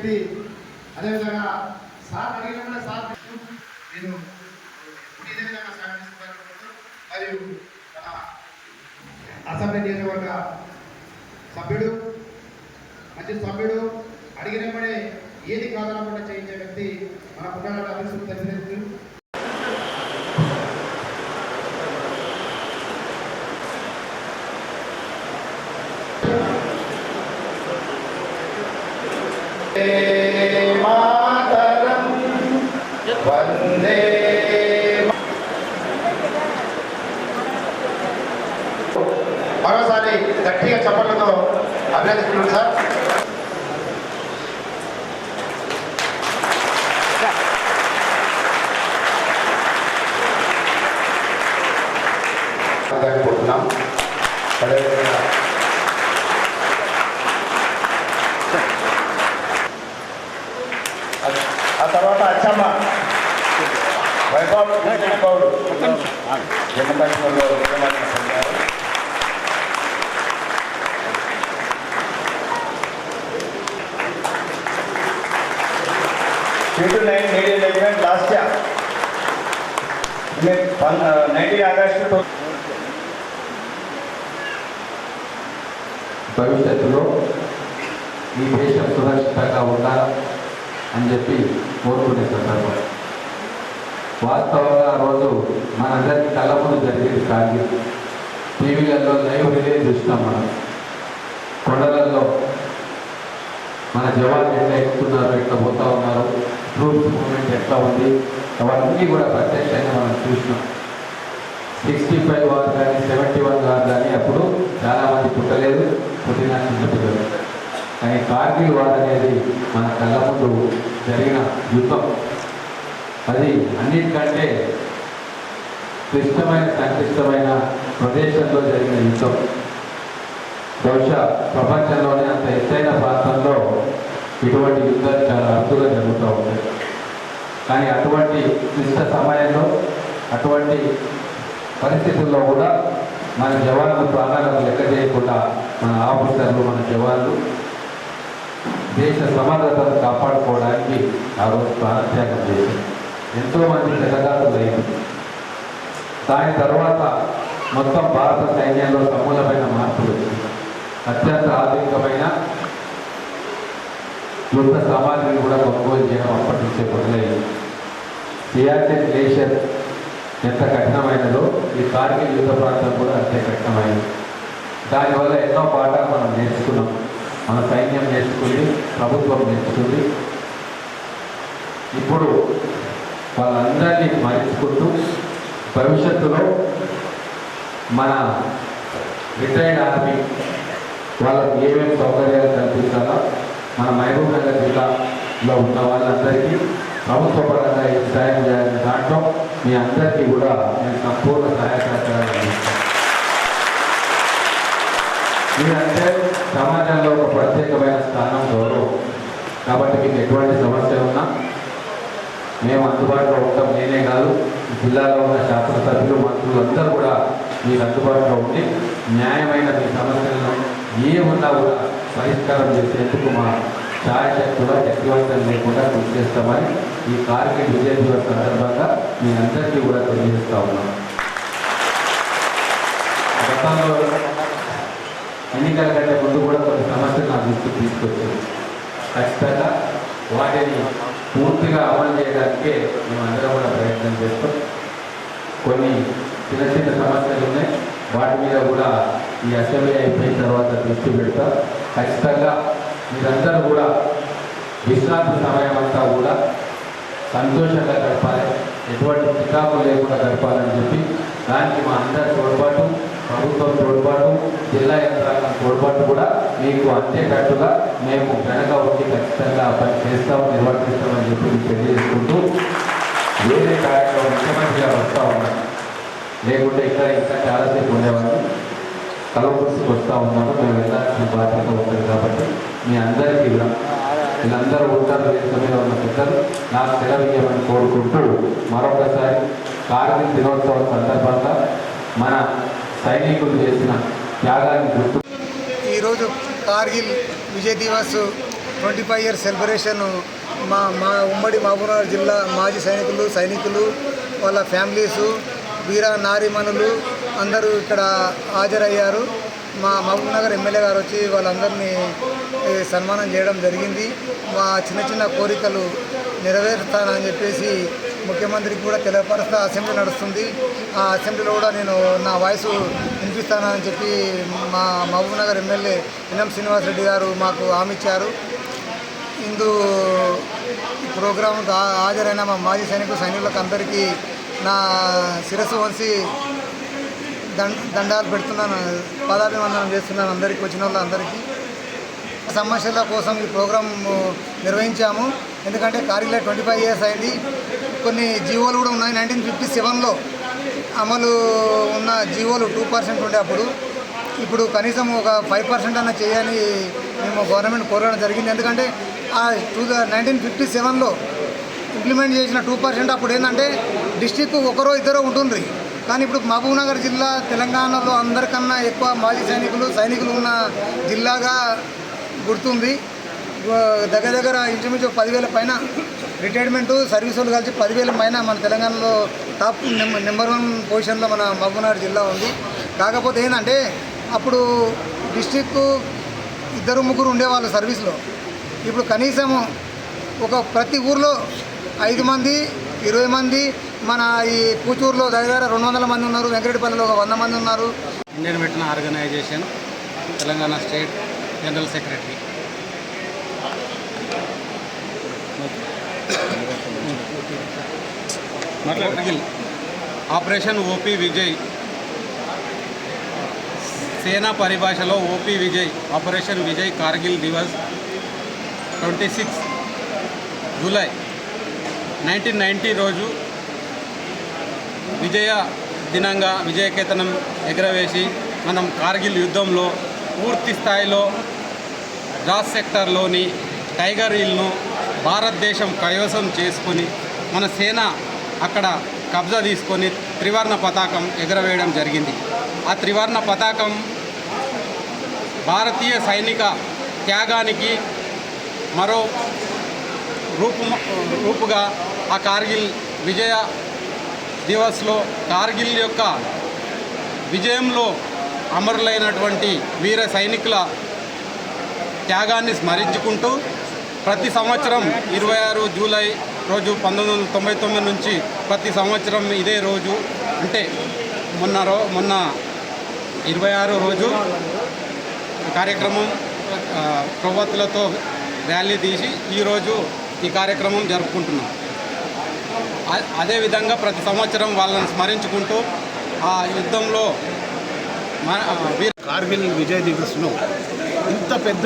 వ్యక్తి. అదేవిధంగా సార్ అడిగిన సార్ నేను ఇప్పుడు ఇదే విధంగా సహకరిస్తున్నారు. మరియు అసెంబ్లీ నియోజకవర్గ సభ్యుడు, మంచి సభ్యుడు, అడిగినప్పుడే ఏది కాదనకుండా చేయించే వ్యక్తి మన పుట్టాల అభివృద్ధి ప్రెసిడెంట్. మాతరం వందే మరోసారి గట్టిగా చప్పట్లతో అభినందిస్తున్నాను సార్. కోరుతున్నాం. ఆ తర్వాత అచ్చమ్మ వైభవ్ గౌడ్ జమ్మూ కాశ్మీర్లో పొందారు. Due to 9/11 last year, 19 August భవిష్యత్తులో ఈ దేశం సురక్షితంగా ఉండాలి అని చెప్పి కోరుకునే సందర్భం. వాస్తవంగా ఆ రోజు మనందరికీ కళ్ళ ముందు జరిగేది కార్గిల్. టీవీలలో లైవ్ రిలే చూస్తాం. మనం కొండలలో మన జవాన్లు ఎట్లా ఎక్కుతున్నారు, ఎట్లా పోతా ఉన్నారు, ట్రూప్స్ మూమెంట్ ఎట్లా ఉంది, అవన్నీ కూడా ప్రత్యక్షంగా మనం చూసినాం. 65 వార్ కానీ 71 వార్ కానీ అప్పుడు చాలామంది పుట్టలేదు, పుట్టిన చిన్నపిల్లలు. కానీ కార్గిల్ వార్ అనేది మన కళ్ళ ముందు జరిగిన యుద్ధం. అది అన్నిటికంటే క్లిష్టమైన సంక్లిష్టమైన ప్రదేశంలో జరిగిన యుద్ధం. బహుశా ప్రపంచంలోనే అంత ఎత్తైన ప్రాంతంలో ఇటువంటి యుద్ధాలు చాలా అరుదుగా జరుగుతూ ఉంటాయి. కానీ అటువంటి క్లిష్ట సమయంలో, అటువంటి పరిస్థితుల్లో కూడా మన జవాన్లు ప్రాణాలను లెక్క చేయకుండా మన ఆఫీసర్లు, మన జవాన్లు దేశ సమగ్రతను కాపాడుకోవడానికి ఆ రోజు ప్రాణత్యాగం చేశారు. ఎంతోమంది తెగదారులు అయింది. దాని తర్వాత మొత్తం భారత సైన్యంలో సమూలమైన మార్పులు వచ్చింది. అత్యంత ఆధునికమైన యుద్ధ సామాగ్రిని కూడా కొనుగోలు చేయడం అప్పటి నుంచే మొదలైంది. సియాచిన్ గ్లేషియర్ ఎంత కఠినమైనదో ఈ కార్గిల్ యుద్ధ ప్రాంతం కూడా అంతే కఠినమైనది. దానివల్ల ఎన్నో పాఠాలు మనం నేర్చుకున్నాం. మన సైన్యం నేర్చుకుంది, ప్రభుత్వం నేర్చుకుంది. ఇప్పుడు వాళ్ళందరినీ స్మరించుకుంటూ భవిష్యత్తులో మన రిటైర్డ్ ఆర్మీ వాళ్ళకి ఏమేమి సౌకర్యాలు కల్పించాలో మన మహబూబ్ నగర్ జిల్లాలో ఉన్న వాళ్ళందరికీ ప్రభుత్వ పరంగా సాయం చేయాలని దాంట్లో మీ అందరికీ కూడా నేను సంపూర్ణ సహాయ సహకారాలు అందిస్తాను. మీరంటే సమాజంలో ఒక ప్రత్యేకమైన స్థానం, గౌరవం. కాబట్టి మీకు ఎటువంటి సమస్య ఉన్నా మేము అందుబాటులో ఉంటాం. నేనే కాదు, జిల్లాలో ఉన్న శాసనసభ్యులు, మంత్రులు అందరూ కూడా మీకు అందుబాటులో ఉండి న్యాయమైన మీ సమస్యలను ఉన్నా కూడా పరిష్కారం చేసేందుకు మా ఛాయశక్తుగా శక్తివంతం లేకుండా కృషి చేస్తామని ఈ కార్గిల్ విజయ దివస్ సందర్భంగా మీ అందరికీ కూడా తెలియజేస్తా ఉన్నాం. గతంలో ఎన్నికల కంటే ముందు కూడా కొన్ని సమస్యలు నా దృష్టికి తీసుకొచ్చింది. ఖచ్చితంగా వాటిని పూర్తిగా అమలు చేయడానికే మేమందరం కూడా ప్రయత్నం చేస్తాం. కొన్ని చిన్న చిన్న సమస్యలు ఉన్నాయి, వాటి మీద కూడా ఈ అసెంబ్లీ అయిపోయిన తర్వాత దృష్టి పెడతా. ఖచ్చితంగా మీరందరూ కూడా విశ్రాంతి సమయం అంతా కూడా సంతోషంగా గడపాలి, ఎటువంటి చికాకు లేకుండా గడపాలని చెప్పి దానికి మా అందరి తోడ్పాటు, ప్రభుత్వం తోడ్పాటు, జిల్లా యంత్రాంగం తోడ్పాటు కూడా మీకు అందేటట్టుగా మేము వెనక ఉండి ఖచ్చితంగా పని చేస్తాం, నిర్వర్తిస్తామని చెప్పి మీకు తెలియజేసుకుంటూ వేరే కార్యక్రమం ముఖ్యమంత్రిగా వస్తూ ఉన్నాను. లేకుంటే ఇంకా చాలాసేపు ఉండేవాళ్ళు. కలవకూర్చుకు వస్తూ ఉన్నాము. మేము వెళ్ళాల్సిన బాధ్యత ఉంటుంది కాబట్టి మీ అందరికీ కూడా వీళ్ళందరూ ఉంటారు, వేదిక మీద ఉన్న పెద్దలు నాకు సెలవియ్యమని కోరుకుంటూ మరొకసారి కార్గిల్ దినోత్సవం సందర్భంగా మన సైనికులు చేసిన త్యాగాన్ని గుర్తు. ఈరోజు కార్గిల్ విజయ్ దివస్ 25 ఇయర్స్ సెలబ్రేషన్ మా ఉమ్మడి మహబూబ్నగర్ జిల్లా మాజీ సైనికులు వాళ్ళ ఫ్యామిలీసు వీర నారీమణులు అందరూ ఇక్కడ హాజరయ్యారు. మా మహబూబ్నగర్ ఎమ్మెల్యే గారు వచ్చి వాళ్ళందరినీ సన్మానం చేయడం జరిగింది. మా చిన్న కోరికలు నెరవేరుస్తానని చెప్పేసి ముఖ్యమంత్రికి కూడా తెలియపరుస్తా అసెంబ్లీ నడుస్తుంది. ఆ అసెంబ్లీలో కూడా నేను నా వాయిస్ వినిపిస్తానని చెప్పి మా మహబూబ్నగర్ ఎమ్మెల్యే ఎన్ఎం శ్రీనివాసరెడ్డి గారు మాకు హామీ ఇచ్చారు. ఇందు ప్రోగ్రాంకు హాజరైన మా మాజీ సైనికులకు అందరికీ నా శిరస్సు వంచి దండాలు పెడుతున్నాను, పాదాభివందనం చేస్తున్నాను అందరికీ, వచ్చిన వాళ్ళందరికీ. సమస్యల కోసం ఈ ప్రోగ్రాం నిర్వహించాము. ఎందుకంటే కార్గిల్ 25 ఇయర్స్ అయింది. కొన్ని జీవోలు కూడా ఉన్నాయి. 1957లో అమలు ఉన్న జీవోలు 2% ఉండే అప్పుడు. ఇప్పుడు కనీసం ఒక 5% అన్న చేయని మేము గవర్నమెంట్ కోరడం జరిగింది. ఎందుకంటే ఆ 1957లో ఇంప్లిమెంట్ చేసిన 2% అప్పుడు ఏంటంటే డిస్టిక్ ఒకరో ఇద్దరో ఉంటుంది. కానీ ఇప్పుడు మహబూబ్నగర్ జిల్లా తెలంగాణలో అందరికన్నా ఎక్కువ మాజీ సైనికులు ఉన్న జిల్లాగా గుర్తుంది. దగ్గర ఇంచుమించు 10,000 పైన రిటైర్మెంటు సర్వీసులు కలిసి 10,000 పైన మన తెలంగాణలో టాప్ నెంబర్ 1 పొజిషన్లో మన మహబూబ్నగర్ జిల్లా ఉంది. కాకపోతే ఏంటంటే అప్పుడు డిస్టిక్ 2-3 ఉండేవాళ్ళు సర్వీస్లో. ఇప్పుడు కనీసం ప్రతి ఊర్లో 5 మంది 20 మంది, మన ఈ కూచూరులో దగ్గర 200 మంది ఉన్నారు, వెంకటపల్లిలో ఒక 100 మంది ఉన్నారు. Indian veteran organisation Telangana state general secretary. Operation OP Vijay, సేనా పరిభాషలో OP Vijay, operation Vijay Kargil Diwas 26 July 1990 రోజు విజయ దినంగా విజయకేతనం ఎగరవేసి మనం కార్గిల్ యుద్ధంలో పూర్తి స్థాయిలో జాస్ సెక్టార్లోని టైగర్ హిల్ను భారతదేశం కైవసం చేసుకొని మన సేన అక్కడ కబ్జా తీసుకొని త్రివర్ణ పతాకం ఎగరవేయడం జరిగింది. ఆ త్రివర్ణ పతాకం భారతీయ సైనిక త్యాగానికి మరో రూపుగా ఆ కార్గిల్ విజయ దివస్లో కార్గిల్ యొక్క విజయంలో అమరులైనటువంటి వీర సైనికుల త్యాగాన్ని స్మరించుకుంటూ ప్రతి సంవత్సరం 26 జూలై రోజు 1999 నుంచి ప్రతి సంవత్సరం ఇదే రోజు అంటే మొన్న 26 రోజు కార్యక్రమం కొవ్వొత్తులతో ర్యాలీ తీసి ఈరోజు ఈ కార్యక్రమం జరుపుకుంటున్నాం. అదేవిధంగా ప్రతి సంవత్సరం వాళ్ళని స్మరించుకుంటూ ఆ యుద్ధంలో కార్గిల్ విజయ్ దివస్ను ఇంత పెద్ద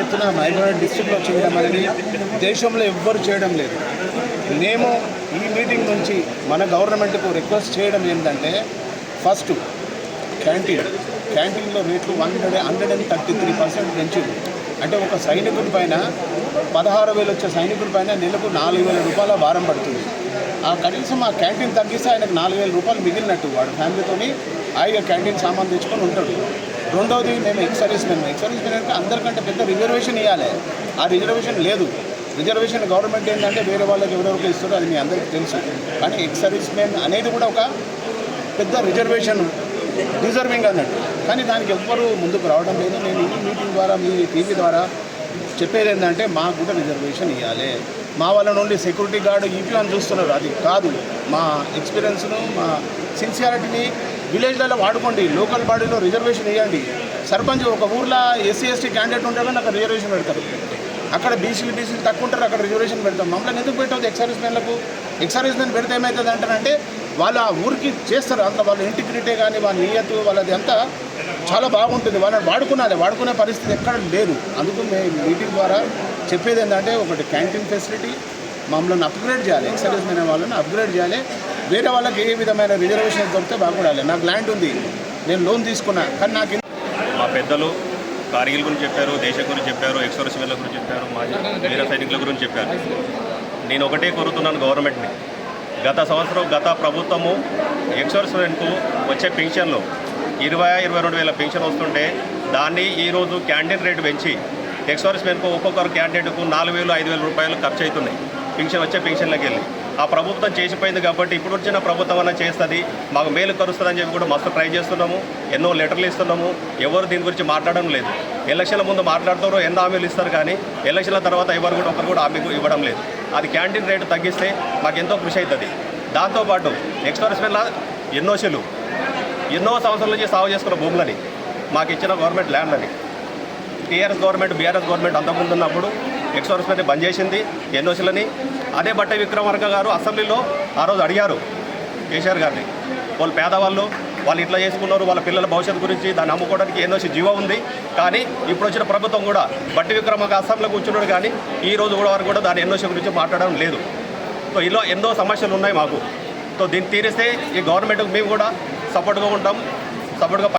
ఎత్తున మహబూబ్నగర్ డిస్ట్రిక్ట్లో చేయడం అనేది దేశంలో ఎవ్వరు చేయడం లేదు. మేము ఈ మీటింగ్ నుంచి మన గవర్నమెంట్కు రిక్వెస్ట్ చేయడం ఏంటంటే ఫస్ట్ క్యాంటీన్లో రేట్లు 133% పెంచింది. అంటే ఒక సైనికుడి పైన 16,000 వచ్చే సైనికుడి పైన నెలకు 4,000 రూపాయల భారం పడుతుంది. కనీసం ఆ క్యాంటీన్ తగ్గిస్తే ఆయనకు 4,000 రూపాయలు మిగిలినట్టు వాడు ఫ్యామిలీతోని హాయిగా క్యాంటీన్ సామాన్ తెచ్చుకొని ఉంటాడు. రెండవది మేము ఎక్స్ సర్వీస్ మెన్ అంటే అందరికంటే పెద్ద రిజర్వేషన్ ఇవ్వాలి. ఆ రిజర్వేషన్ లేదు. రిజర్వేషన్ గవర్నమెంట్ ఏంటంటే వేరే వాళ్ళకి ఎవరెవరికి ఇస్తారో అది మీ అందరికీ తెలుసు. కానీ ఎక్స్ సర్వీస్ మెన్ అనేది కూడా ఒక పెద్ద రిజర్వేషన్ డిజర్వింగ్ అన్నట్టు. కానీ దానికి ఎవ్వరూ ముందుకు రావడం లేదు. నేను ఈ మీటింగ్ ద్వారా మీ టీవీ ద్వారా చెప్పేది ఏంటంటే మాకు కూడా రిజర్వేషన్ ఇవ్వాలి. మా వాళ్ళ నుండి సెక్యూరిటీ గార్డు ఈపీ అని చూస్తున్నారు, అది కాదు. మా ఎక్స్పీరియన్స్ను మా సిన్సియారిటీని విలేజ్లలో వాడుకోండి. లోకల్ బాడీలో రిజర్వేషన్ ఇవ్వండి. సర్పంచ్ ఒక ఊర్లో ఎస్సీ క్యాండిడేట్ ఉంటారో నాకు రిజర్వేషన్ పెడతారు. అక్కడ బీసీలు తక్కువ ఉంటారు, అక్కడ రిజర్వేషన్ పెడతాం. మమ్మల్ని ఎందుకు పెట్టవద్దు? ఎక్స్ సర్వీస్ మెన్లకు పెడితే ఏమవుతుంది అంటారంటే వాళ్ళు ఆ ఊరికి చేస్తారు. అంత వాళ్ళ ఇంటిగ్రిటీ కానీ వాళ్ళ నియత్తు వాళ్ళది అంతా చాలా బాగుంటుంది. వాళ్ళని వాడుకునే పరిస్థితి ఎక్కడ లేదు. అందుకు మేము మీటింగ్ ద్వారా చెప్పేది ఏంటంటే ఒకటి క్యాంటీన్ ఫెసిలిటీ మమ్మల్ని అప్గ్రేడ్ చేయాలి. ఎక్స్ సర్వీస్ మెన్ వాళ్ళని అప్గ్రేడ్ చేయాలి. వేరే వాళ్ళకి ఏ విధమైన రిజర్వేషన్ దొరికితే బాగుపడాలి. నాకు ల్యాండ్ ఉంది, నేను లోన్ తీసుకున్నా, కానీ నాకు మా పెద్దలు కార్గిల్ గురించి చెప్పారు, దేశం గురించి చెప్పారు, ఎక్స్ సర్వీస్ మెన్ల గురించి చెప్పారు, మాజీ వీర సైనికుల గురించి చెప్పారు. నేను ఒకటే కోరుతున్నాను గవర్నమెంట్ని. గత ప్రభుత్వము ఎక్స్ సర్వీస్ మెన్కు వచ్చే పెన్షన్లు 22,000 పెన్షన్ వస్తుంటే దాన్ని ఈరోజు క్యాంటీన్ రేటు పెంచి ఎక్స్ సర్వీస్ మెన్కు ఒక్కొక్కరు క్యాండిడేట్కు 4,000 5,000 రూపాయలు ఖర్చు అవుతున్నాయి పెన్షన్ వచ్చే పెన్షన్లోకి వెళ్ళి. ఆ ప్రభుత్వం చేసిపోయింది కాబట్టి ఇప్పుడు వచ్చిన ప్రభుత్వం అన్న చేస్తుంది, మాకు మేలు కరుస్తుందని చెప్పి కూడా మస్తు ట్రై చేస్తున్నాము, ఎన్నో లెటర్లు ఇస్తున్నాము. ఎవరు దీని గురించి మాట్లాడడం లేదు. ఎలక్షన్ల ముందు మాట్లాడుతారో ఎన్నో హామీలు ఇస్తారు కానీ ఎలక్షన్ల తర్వాత ఒకరు కూడా హామీ ఇవ్వడం లేదు. అది క్యాంటీన్ రేటు తగ్గిస్తే మాకు ఎంతో కృషి అవుతుంది. దాంతోపాటు ఎక్స్ సర్వీస్ మెన్ల ఎన్నో సంవత్సరాల నుంచి సాగు చేసుకున్న భూములని మాకు ఇచ్చిన గవర్నమెంట్ ల్యాండ్ అని టీఆర్ఎస్ గవర్నమెంట్ బీఆర్ఎస్ గవర్నమెంట్ అంతకుముందు ఉన్నప్పుడు ఎక్స్ సర్వీస్ మెన్ బంద్ చేసింది ఎన్ఓసీలని. అదే బట్ట విక్రమార్క గారు అసెంబ్లీలో ఆ రోజు అడిగారు కేసీఆర్ గారిని, వాళ్ళు పేదవాళ్ళు, వాళ్ళు ఇట్లా చేసుకున్నారు, వాళ్ళ పిల్లల భవిష్యత్తు గురించి దాన్ని అమ్ముకోవడానికి ఎన్ఓసీ జీవో ఉంది. కానీ ఇప్పుడు వచ్చిన ప్రభుత్వం కూడా బట్టి విక్రమార్క అసెంబ్లీలో కూర్చున్నాడు కానీ ఈ రోజు కూడా వారు కూడా దాని ఎన్ఓసీ గురించి మాట్లాడడం లేదు. సో ఇలా ఎన్నో సమస్యలు ఉన్నాయి మాకు. సో దీన్ని తీరిస్తే ఈ గవర్నమెంట్కి మేము కూడా సపోర్ట్గా ఉంటాం, సపోర్ట్గా